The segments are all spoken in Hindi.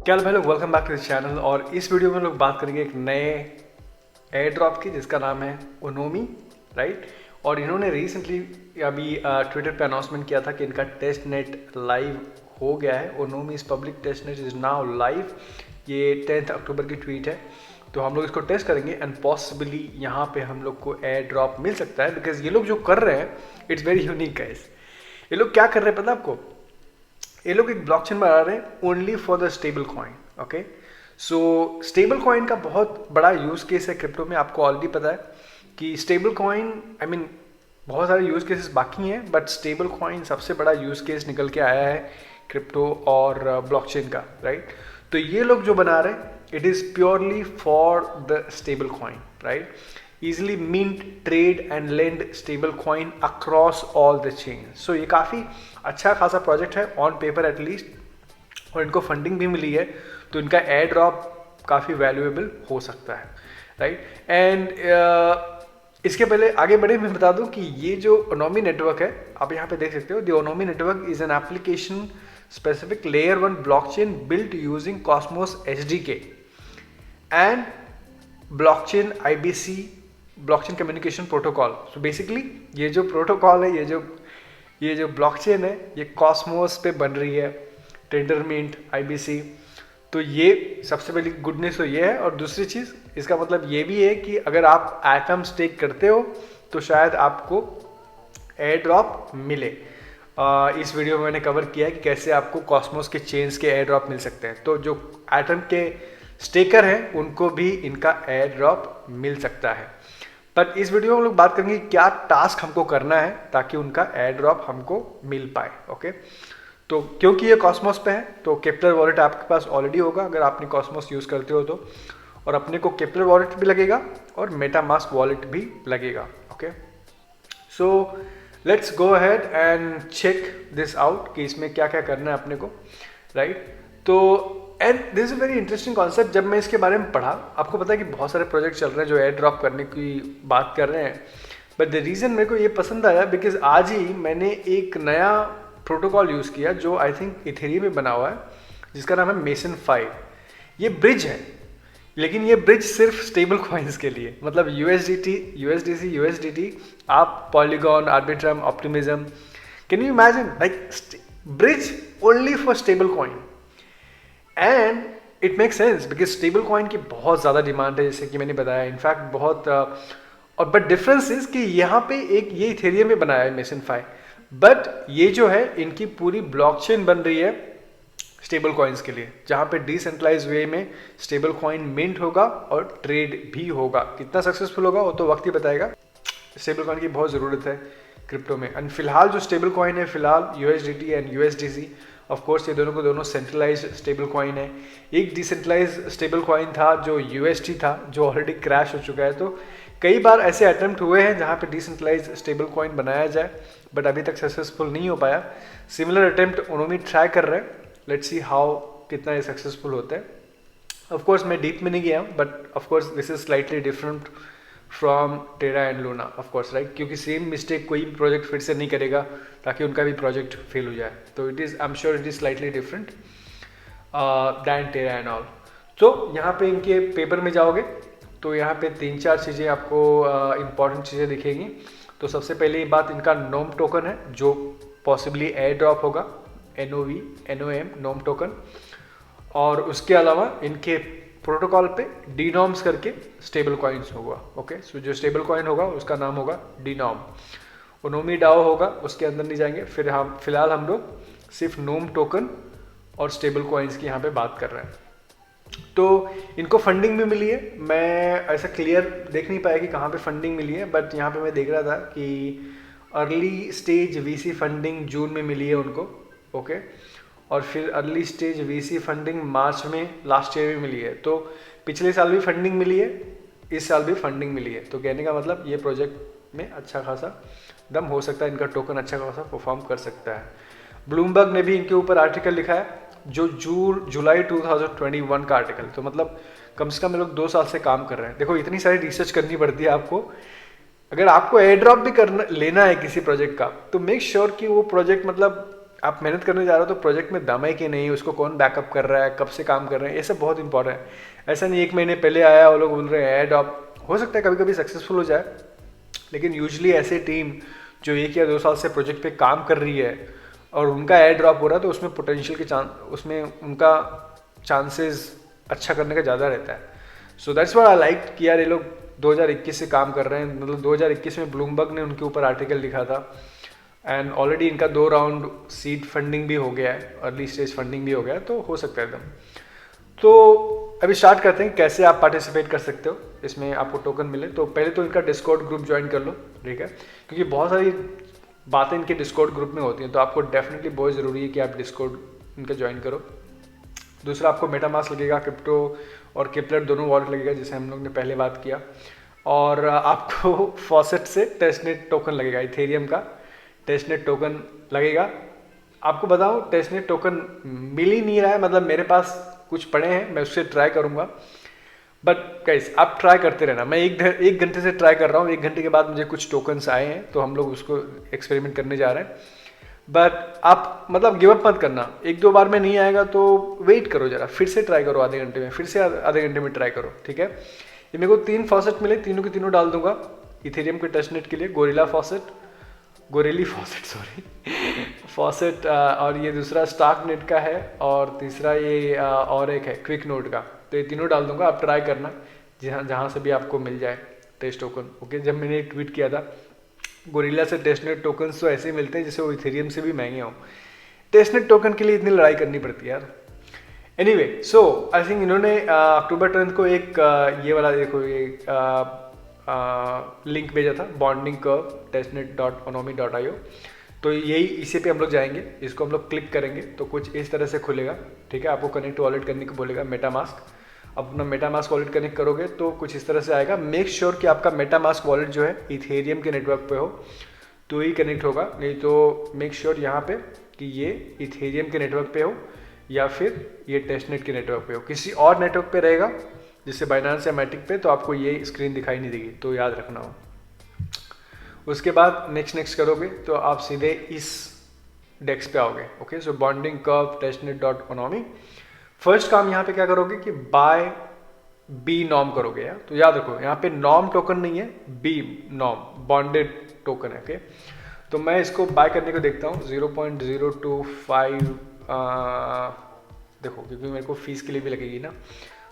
क्या भाई लोग, welcome back to the channel. और इस वीडियो में लोग बात करेंगे एक नए एयर ड्रॉप की जिसका नाम है ओनोमी, राइट। और इन्होंने रिसेंटली अभी ट्विटर पे अनाउंसमेंट किया था कि इनका टेस्ट नेट लाइव हो गया है। ओनोमी इस public test net is now live. ये 10 अक्टूबर की ट्वीट है। तो हम लोग इसको टेस्ट करेंगे एंड पॉसिबली यहाँ पे हम लोग को एयर ड्रॉप मिल सकता है, बिकॉज ये लोग जो कर रहे हैं इट्स वेरी यूनिक गाइस। ये लोग क्या कर रहे हैं पता है आपको? ये लोग एक ब्लॉकचेन बना रहे हैं only for the stable coin. Okay, so stable coin का बहुत बड़ा यूज केस है क्रिप्टो में। आपको ऑलरेडी पता है कि स्टेबल कॉइन बहुत सारे यूज केसेस बाकी हैं, बट स्टेबल कॉइन सबसे बड़ा यूज केस निकल के आया है क्रिप्टो और ब्लॉकचेन का, राइट। तो ये लोग जो बना रहे हैं it is purely for the stable coin, right. easily mint, trade and lend stable coin across all the chains। so ये काफ़ी अच्छा खासा प्रोजेक्ट है ऑन पेपर एटलीस्ट, और इनको फंडिंग भी मिली है, तो इनका एयर ड्रॉप काफ़ी वैल्यूएबल हो सकता है, राइट। एंड इसके पहले आगे बढ़े मैं बता दूं कि ये जो ओनोमी नेटवर्क है आप यहाँ पे देख सकते हो, the Onomy network is an application specific layer 1 blockchain built using Cosmos SDK and blockchain IBC blockchain communication protocol. So basically ये जो प्रोटोकॉल है, ये जो ब्लॉकचेन है, ये कॉस्मोस पे बन रही है, टेंडरमिंट IBC। तो ये सबसे पहली गुड न्यूज़ तो ये है। और दूसरी चीज़ इसका मतलब ये भी है कि अगर आप एटम स्टेक करते हो तो शायद आपको एयर ड्रॉप मिले। इस वीडियो में मैंने कवर किया है कि कैसे आपको कॉस्मोस के चेन्स के एयर ड्रॉप मिल सकते हैं। तो जो एटम के स्टेकर हैं उनको भी इनका एयर ड्रॉप मिल सकता है। पर इस वीडियो में हम लोग बात करेंगे क्या टास्क हमको करना है ताकि उनका एयर ड्रॉप हमको मिल पाए। ओके, तो क्योंकि ये कॉस्मोस पे है तो केपलर वॉलेट आपके पास ऑलरेडी होगा अगर आपने कॉस्मोस यूज़ करते हो तो, और अपने को केपलर वॉलेट भी लगेगा और मेटामास्क वॉलेट भी लगेगा। Okay, so let's go ahead and check this out कि इसमें क्या क्या करना है अपने को, राइट। तो and this is very interesting concept. जब मैं इसके बारे में पढ़ा, आपको पता है कि बहुत सारे प्रोजेक्ट चल रहे हैं जो एयर ड्रॉप करने की बात कर रहे हैं, बट द रीज़न मेरे को ये पसंद आया बिकॉज आज ही मैंने एक नया प्रोटोकॉल यूज़ किया जो आई थिंक इथेरियम में बना हुआ है, जिसका नाम है मेसन 5। ये ब्रिज है, लेकिन ये ब्रिज सिर्फ स्टेबल कॉइन्स के लिए, मतलब USDC, आप polygon, Arbitrum, optimism, can you imagine like bridge only for stable coin. And it make sense because stable coin की बहुत ज़्यादा डिमांड है, जैसे कि मैंने बताया। इनफैक्ट बहुत और बट डिफरेंस इज कि यहाँ पे एक ये इथेरियम में बनाया है मेसन 5, बट ये जो है इनकी पूरी ब्लॉकचेन बन रही है स्टेबल कॉइन्स के लिए, जहाँ पे डिसेंट्रलाइज वे में स्टेबल कॉइन मिंट होगा और ट्रेड भी होगा। कितना सक्सेसफुल होगा वो तो वक्त ही बताएगा। स्टेबल कॉइन की बहुत ज़रूरत है क्रिप्टो में। एंड फिलहाल जो स्टेबल कॉइन है फिलहाल USDT and USDC, of course ये दोनों को दोनों सेंट्रलाइज स्टेबल कॉइन है। एक डिसेंट्रलाइज स्टेबल कॉइन था जो UST था, जो ऑलरेडी क्रैश हो चुका है। तो कई बार ऐसे अटेम्प्ट हुए हैं जहाँ पे डिसेंट्रलाइज स्टेबल कॉइन बनाया जाए, बट अभी तक सक्सेसफुल नहीं हो पाया। सिमिलर अटेम्प्ट ओनोमी ट्राई कर रहे हैं, लेट्स सी हाउ कितना ये सक्सेसफुल होता है। ऑफ कोर्स मैं डीप में नहीं गया हूँ, but of course this is slightly different from Terra and Luna, of course, right, क्योंकि सेम मिस्टेक कोई प्रोजेक्ट फिर से नहीं करेगा ताकि उनका भी प्रोजेक्ट फेल हो जाए। तो it is, I am sure it is slightly different than Terra and all. तो यहाँ पे इनके पेपर में जाओगे तो यहाँ पे 3-4 चीज़ें आपको इंपॉर्टेंट चीज़ें दिखेंगी। तो सबसे पहले बात, इनका नोम टोकन है जो पॉसिबली एयर ड्रॉप होगा, NOM नोम टोकन। और उसके अलावा इनके प्रोटोकॉल पे डीनॉम्स करके स्टेबल कॉइन्स होगा। ओके, सो जो स्टेबल कॉइन होगा उसका नाम होगा डीनॉम। ओनोमी डाओ होगा, उसके अंदर नहीं जाएंगे। फिर हम फिलहाल हम लोग सिर्फ नोम टोकन और स्टेबल कॉइन्स की यहाँ पे बात कर रहे हैं। तो इनको फंडिंग भी मिली है। मैं ऐसा क्लियर देख नहीं पाया कि कहाँ पे फंडिंग मिली है, बट यहाँ पे मैं देख रहा था कि अर्ली स्टेज VC फंडिंग जून में मिली है उनको। ओके, और फिर अर्ली स्टेज VC फंडिंग मार्च में लास्ट ईयर में मिली है। तो पिछले साल भी फंडिंग मिली है, इस साल भी फंडिंग मिली है। तो कहने का मतलब ये प्रोजेक्ट में अच्छा खासा दम हो सकता है, इनका टोकन अच्छा खासा परफॉर्म कर सकता है। ब्लूमबर्ग ने भी इनके ऊपर आर्टिकल लिखा है, जो जुलाई 2021 का आर्टिकल। तो मतलब कम से कम ये लोग 2 साल से काम कर रहे हैं। देखो इतनी सारी रिसर्च करनी पड़ती है आपको। अगर आपको एयर ड्रॉप भी करना लेना है किसी प्रोजेक्ट का, तो मेक श्योर कि वो प्रोजेक्ट मतलब आप मेहनत करने जा रहे हो तो प्रोजेक्ट में दम है कि नहीं, उसको कौन बैकअप कर रहा है, कब से काम कर रहे हैं, ये सब बहुत इंपॉर्टेंट है। ऐसा नहीं 1 महीने पहले आया वो लोग बोल रहे हैं एडॉप, हो सकता है कभी कभी सक्सेसफुल हो जाए, लेकिन यूजली ऐसे टीम जो 1 या 2 साल से प्रोजेक्ट पे काम कर रही है और उनका एयर ड्रॉप हो रहा है तो उसमें पोटेंशियल के उसमें उनका चांसेस अच्छा करने का ज़्यादा रहता है। So that's what I like कि यार ये लोग 2021 से काम कर रहे हैं, मतलब 2021 में ब्लूमबर्ग ने उनके ऊपर आर्टिकल लिखा था एंड ऑलरेडी इनका 2 राउंड सीड फंडिंग भी हो गया है, अर्ली स्टेज फंडिंग भी हो गया है, तो हो सकता है एकदम। तो अभी स्टार्ट करते हैं कैसे आप पार्टिसिपेट कर सकते हो इसमें, आपको टोकन मिले। तो पहले तो इनका डिस्कॉर्ड ग्रुप ज्वाइन कर लो, ठीक है, क्योंकि बहुत सारी बातें इनके डिस्कॉर्ड ग्रुप में होती हैं, तो आपको डेफिनेटली बहुत ज़रूरी है कि आप डिस्कॉर्ड इनका ज्वाइन करो। दूसरा, आपको मेटामास्क लगेगा, क्रिप्टो और केपलर दोनों वॉलेट लगेगा, जैसे हम लोग ने पहले बात किया। और आपको फॉसेट से टेस्टनेट टोकन लगेगा, इथेरियम का टेस्टनेट टोकन लगेगा। आपको बताऊं, टेस्टनेट टोकन मिल ही नहीं रहा है, मतलब मेरे पास कुछ पड़े हैं, मैं उससे ट्राई करूंगा, बट गाइस आप ट्राई करते रहना। मैं एक घंटे से ट्राई कर रहा हूँ, 1 घंटे के बाद मुझे कुछ टोकन्स आए हैं, तो हम लोग उसको एक्सपेरिमेंट करने जा रहे हैं। बट आप मतलब गिव अप मत करना, 1-2 बार में नहीं आएगा तो वेट करो जरा, फिर से ट्राई करो आधे घंटे में, फिर से आधे घंटे में ट्राई करो, ठीक है। ये मेरे को 3 फॉसेट मिले, तीनों के तीनों डाल दूंगा इथेरियम के टेस्टनेट के लिए, गोरेली फॉसेट सॉरी फॉसेट, और ये दूसरा स्टार्क नेट का है, और तीसरा ये और एक है क्विक नोट का। तो ये तीनों डाल दूंगा, आप ट्राई करना जहाँ से भी आपको मिल जाए टेस्ट टोकन, ओके। जब मैंने ट्वीट किया था, गोरिल्ला से टेस्टनेट टोकन तो ऐसे ही मिलते हैं जैसे वो इथेरियम से भी महंगे हों, टेस्टनेट टोकन के लिए इतनी लड़ाई करनी पड़ती है यार। एनीवे, सो आई थिंक इन्होंने अक्टूबर 10 को एक ये वाला देखो, ये लिंक भेजा था, बॉन्डिंग कर्व testnet.onomi.io। तो यही इसी पे हम लोग जाएंगे, इसको हम लोग क्लिक करेंगे तो कुछ इस तरह से खुलेगा, ठीक है। आपको कनेक्ट वॉलेट करने को बोलेगा, मेटामास्क। अपना मेटामास्क वॉलेट कनेक्ट करोगे तो कुछ इस तरह से आएगा। मेक श्योर कि आपका मेटामास्क वॉलेट जो है इथेरियम के नेटवर्क पे हो तो ही कनेक्ट होगा, नहीं तो मेक श्योर यहाँ पे कि ये इथेरियम के नेटवर्क पे हो या फिर ये टेस्टनेट के नेटवर्क पे हो। किसी और नेटवर्क पे रहेगा जैसे बाइनांस या मैटिक पे, तो आपको ये स्क्रीन दिखाई नहीं देगी, तो याद रखना हो। उसके बाद नेक्स्ट करोगे तो आप सीधे इस डेस्क पे आओगे, ओके। सो बॉन्डिंग कर्व testnet.onomi। फर्स्ट काम यहाँ पे क्या करोगे कि बाय बी नॉम करोगे यार, तो याद रखो यहाँ पे नॉम टोकन नहीं है, बी नॉम बॉन्डेड टोकन है, ओके। तो मैं इसको बाय करने को देखता हूँ 0.025 देखो, क्योंकि मेरे को फीस के लिए भी लगेगी ना,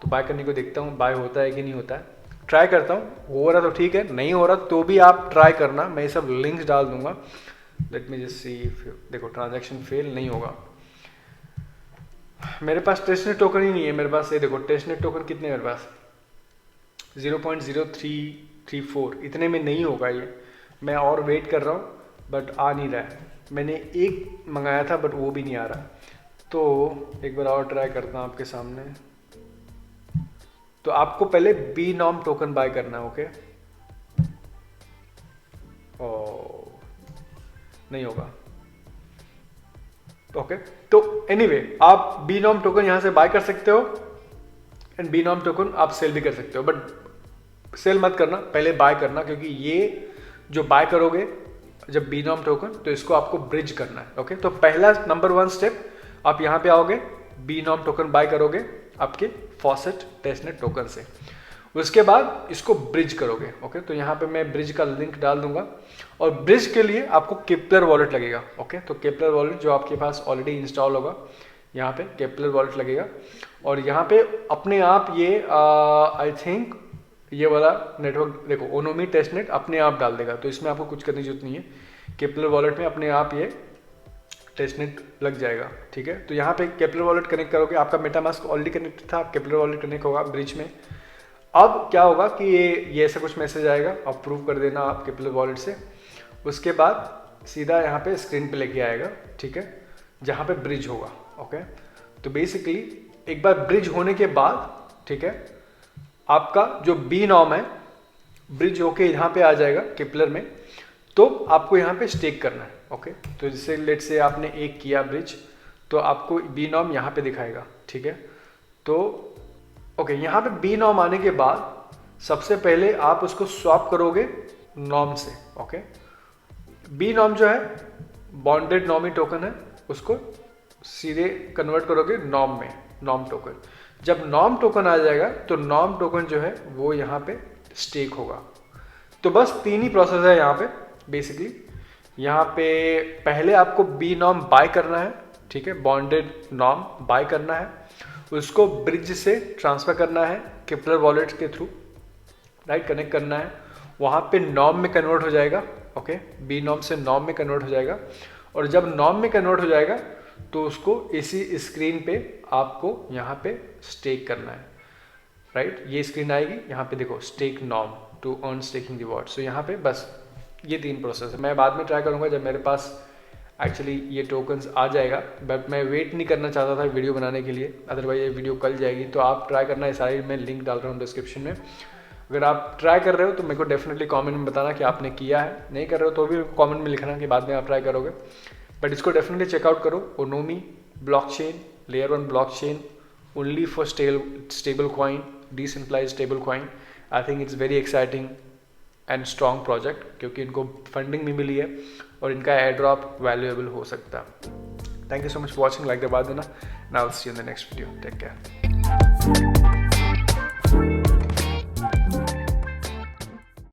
तो बाय करने को देखता हूँ बाय होता है कि नहीं होता है। ट्राई करता हूँ, हो रहा तो ठीक है, नहीं हो रहा तो भी आप ट्राई करना, मैं ये सब लिंक्स डाल दूंगा। लेट मी जस्ट सी, देखो ट्रांजैक्शन फेल नहीं होगा, मेरे पास टेस्टनेट टोकन ही नहीं है मेरे पास। ये देखो टेस्टनेट टोकन कितने मेरे पास 0.0334, इतने में नहीं होगा ये। मैं और वेट कर रहा हूँ बट आ नहीं रहा है। मैंने एक मंगाया था बट वो भी नहीं आ रहा, तो एक बार और ट्राई करता हूँ आपके सामने। तो आपको पहले बी नॉम टोकन बाय करना है, ओके। नहीं होगा, ओके। तो एनीवे, आप बी नॉम टोकन यहां से बाय कर सकते हो एंड बी नॉम टोकन आप सेल भी कर सकते हो, बट सेल मत करना, पहले बाय करना, क्योंकि ये जो बाय करोगे जब बी नॉम टोकन, तो इसको आपको ब्रिज करना है, ओके। तो पहला नंबर 1 स्टेप, आप यहां पे आओगे, बी नॉम टोकन बाय करोगे आपके फॉसेट टेस्टनेट टोकन से, उसके बाद इसको ब्रिज करोगे, ओके। तो यहाँ पे मैं ब्रिज का लिंक डाल दूंगा, और ब्रिज के लिए आपको केपलर वॉलेट लगेगा, ओके। तो केपलर वॉलेट जो आपके पास ऑलरेडी इंस्टॉल होगा, यहाँ पे केपलर वॉलेट लगेगा, और यहाँ पे अपने आप ये आई थिंक ये वाला नेटवर्क देखो, ओनोमी टेस्टनेट अपने आप डाल देगा, तो इसमें आपको कुछ करने की जरूरत नहीं है। केपलर वॉलेट में अपने आप ये टेस्टनेट लग जाएगा, ठीक है। तो यहाँ पे केपलर वॉलेट कनेक्ट करोगे, आपका मेटामास्क ऑलरेडी कनेक्ट था, केपलर वॉलेट कनेक्ट होगा ब्रिज में। अब क्या होगा कि ये ऐसा कुछ मैसेज आएगा, अप्रूव कर देना आप केपलर वॉलेट से। उसके बाद सीधा यहाँ पे स्क्रीन पे लेके आएगा, ठीक है, जहाँ पे ब्रिज होगा, ओके। तो बेसिकली एक बार ब्रिज होने के बाद, ठीक है, आपका जो बी नॉम है ब्रिज होके यहाँ पे आ जाएगा केपलर में, तो आपको यहाँ पे स्टेक करना है, ओके। तो जैसे लेट से आपने एक किया ब्रिज, तो आपको बी नॉम यहाँ पे दिखाएगा, ठीक है। तो ओके, यहाँ पे बी नॉम आने के बाद सबसे पहले आप उसको स्वैप करोगे नॉम से, ओके। बी नॉम जो है बॉन्डेड नॉमी टोकन है, उसको सीधे कन्वर्ट करोगे नॉर्म में, नॉर्म टोकन। जब नॉर्म टोकन आ जाएगा तो नॉर्म टोकन जो है वो यहाँ पे स्टेक होगा। तो बस 3 ही प्रोसेस है यहाँ पे बेसिकली। यहाँ पे पहले आपको बी नॉर्म बाय करना है, ठीक है, बॉन्डेड नॉर्म बाय करना है, उसको ब्रिज से ट्रांसफर करना है केपलर वॉलेट के थ्रू, राइट, कनेक्ट करना है, वहाँ पे नॉर्म में कन्वर्ट हो जाएगा, ओके, बी नॉर्म से नॉर्म में कन्वर्ट हो जाएगा, और जब नॉर्म में कन्वर्ट हो जाएगा तो उसको इसी स्क्रीन पे आपको यहाँ पे स्टेक करना है, राइट, ये स्क्रीन आएगी, यहाँ पे देखो स्टेक नॉर्म to earn staking reward. So यहाँ पे बस ये 3 प्रोसेस है। मैं बाद में ट्राई करूँगा जब मेरे पास एक्चुअली ये टोकन्स आ जाएगा, बट मैं वेट नहीं करना चाहता था वीडियो बनाने के लिए, अदरवाइज ये वीडियो कल जाएगी। तो आप ट्राई करना, ये सारी मैं लिंक डाल रहा हूँ डिस्क्रिप्शन में। अगर आप ट्राई कर रहे हो तो मेरे को डेफिनेटली कमेंट में बताना कि आपने किया है, नहीं कर रहे हो तो भी कमेंट में लिखना कि बाद में आप ट्राई करोगे, बट इसको डेफिनेटली चेकआउट करो। Onomy blockchain, layer 1 blockchain, only for stable coin, decentralised stable coin. I think it's very exciting and strong project, क्योंकि इनको फंडिंग भी मिली है और इनका एयर ड्रॉप वैल्यूएबल हो सकता है। Thank you so much for watching, like दबा देना। Now will see you in the next video, take care.